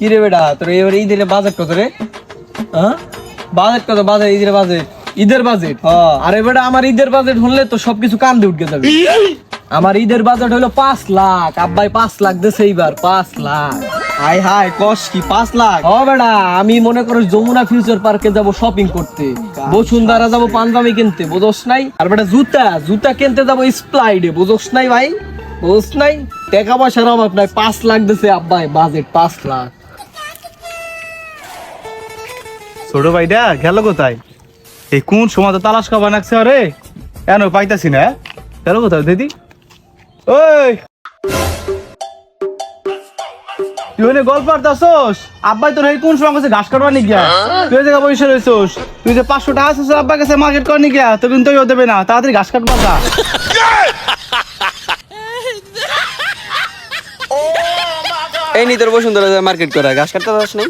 কি রে বেটা তোর এবার ঈদের বাজেট কত রে? হ্যাঁ বাজেট কত? বাজেট ঈদের বাজেট? ঈদের বাজেট? হ্যাঁ। আরে বেটা আমার ঈদের বাজেট হলে তো সবকিছু কান্দে উঠে যাবে। আমার ঈদের বাজেট হলো 5 লাখ। আব্বাই 5 লাখ দেছে এইবার, 5 লাখ। হাই হাই কস কি 5 লাখ? ও বেটা আমি মনে করো যমুনা ফিউচার পার্কে যাব শপিং করতে, বসুন্ধরা যাব পাঞ্জাবি কিনতে, বুঝোস নাই? আর বেটা জুতা জুতা কিনতে যাব স্প্লাইডে, বুঝোস নাই ভাই? বুঝোস নাই? টাকা পয়সার অভাব নাই, 5 লাখ দেছে আব্বাই বাজেট, 5 লাখ। ছোট ভাইটা গেল কোথায়? এই কোন সময় তো তালাশ খাবার নাকছে আরে কেন পাইতাছি না? গেল কোথায় দিদি? ওই তুই ওখানে গল্প আরতাছস? আব্বাই তোর এই কোন সময় কাছে ঘাস কাটবা নি গিয়া? তুই এই জায়গা বসে রইছস, তুই যে 500 টাকা আছে আব্বার কাছে মার্কেট করনি গিয়া, তো কিন্তু ও দেবে না, তাড়াতাড়ি ঘাস কাটবা যা। এই নি তোর বসুন্ধরা মার্কেট করা ঘাস কাটতে পারছ নাই?